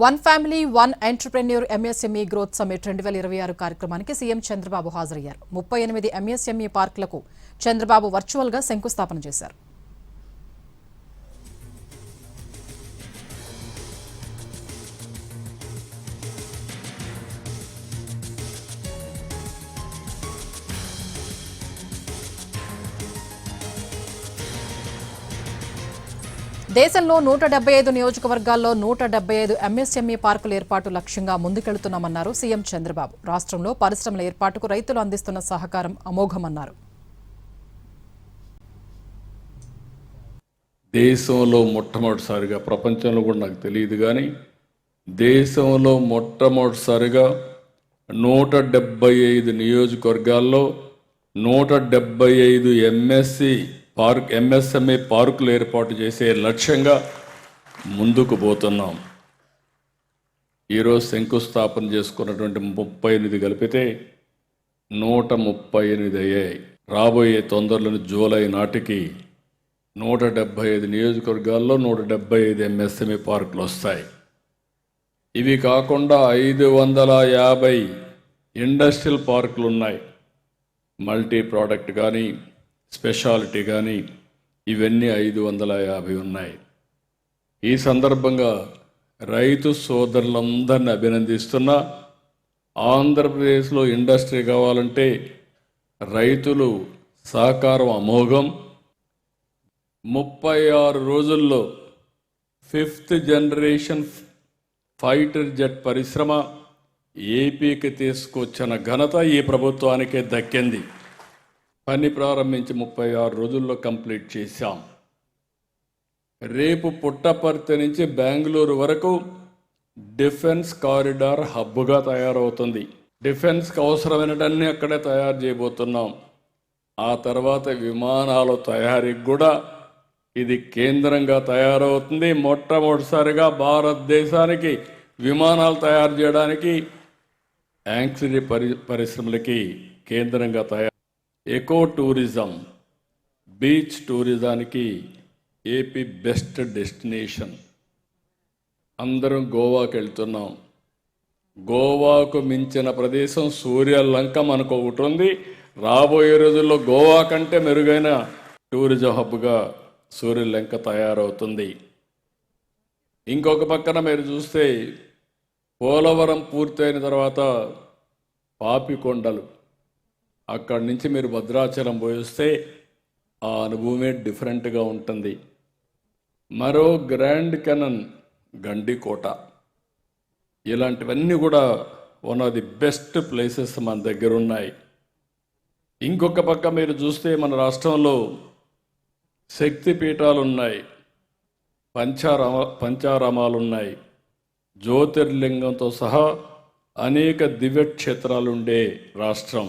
One family one entrepreneur MSME growth summit 2026 కార్యక్రమానికి CM Chandrababu హాజరయ్యారు. 38 MSME పార్కులకు Chandrababu వర్చువల్గా శంకుస్థాపన చేశారు. దేశంలో 175 నియోజకవర్గాల్లో 175 ఎంఎస్ఎంఈ పార్కుల ఏర్పాటు లక్ష్యంగా ముందుకెళ్తున్నామన్నారు సీఎం చంద్రబాబు. రాష్ట్రంలో పరిశ్రమల ఏర్పాటుకు రైతులు అందిస్తున్న సహకారం అమోఘమన్నారు. దేశంలో మొట్టమొదటిసారిగా, ప్రపంచంలో కూడా నాకు తెలియదు కానీ దేశంలో మొట్టమొదటిసారిగా 175 నియోజకవర్గాల్లో 175 ఎంఎస్ఎంఈ పార్కులు ఏర్పాటు చేసే లక్ష్యంగా ముందుకు పోతున్నాం. ఈరోజు శంకుస్థాపన చేసుకున్నటువంటి 38 కలిపితే 138 అయ్యాయి. రాబోయే తొందరలోని జూలై నాటికి 175 నియోజకవర్గాల్లో 175 ఎంఎస్ఎంఈ పార్కులు వస్తాయి. ఇవి కాకుండా 550 ఇండస్ట్రియల్ పార్కులు ఉన్నాయి. మల్టీ ప్రోడక్ట్ కానీ స్పెషాలిటీ కానీ ఇవన్నీ 550 ఉన్నాయి. ఈ సందర్భంగా రైతు సోదరులందరినీ అభినందిస్తున్నా. ఆంధ్రప్రదేశ్లో ఇండస్ట్రీ కావాలంటే రైతులు సహకారం అమోఘం. 36 రోజుల్లో 5th జనరేషన్ ఫైటర్ జెట్ పరిశ్రమ ఏపీకి తీసుకొచ్చిన ఘనత ఈ ప్రభుత్వానికే దక్కింది. పని ప్రారంభించి 36 రోజుల్లో కంప్లీట్ చేశాం. రేపు పుట్టపర్తి నుంచి బెంగళూరు వరకు డిఫెన్స్ కారిడార్ హబ్గా తయారవుతుంది. డిఫెన్స్కి అవసరమైనటన్నీ అక్కడే తయారు చేయబోతున్నాం. ఆ తర్వాత విమానాల తయారీకి కూడా ఇది కేంద్రంగా తయారవుతుంది. మొట్టమొదటిసారిగా భారతదేశానికి విమానాలు తయారు చేయడానికి యాంక్సిరీ పరిశ్రమలకి కేంద్రంగా తయారు. ఎకో టూరిజం, బీచ్ టూరిజానికి ఏపీ బెస్ట్ డెస్టినేషన్. అందరం గోవాకి వెళ్తున్నాం. గోవాకు మించిన ప్రదేశం సూర్యలంక మనకు ఒకటి ఉంది. రాబోయే రోజుల్లో గోవా కంటే మెరుగైన టూరిజం హబ్గా సూర్యలంక తయారవుతుంది. ఇంకొక పక్కన మీరు చూస్తే పోలవరం పూర్తయిన తర్వాత పాపికొండలు, అక్కడి నుంచి మీరు భద్రాచలం పోయిస్తే ఆ అనుభవమే డిఫరెంట్గా ఉంటుంది. మరో గ్రాండ్ కెనన్ గండికోట, ఇలాంటివన్నీ కూడా one of the best places మన దగ్గర ఉన్నాయి. ఇంకొక పక్క మీరు చూస్తే మన రాష్ట్రంలో శక్తిపీఠాలు ఉన్నాయి, పంచారామాలు ఉన్నాయి, జ్యోతిర్లింగంతో సహా అనేక దివ్యక్షేత్రాలు ఉండే రాష్ట్రం.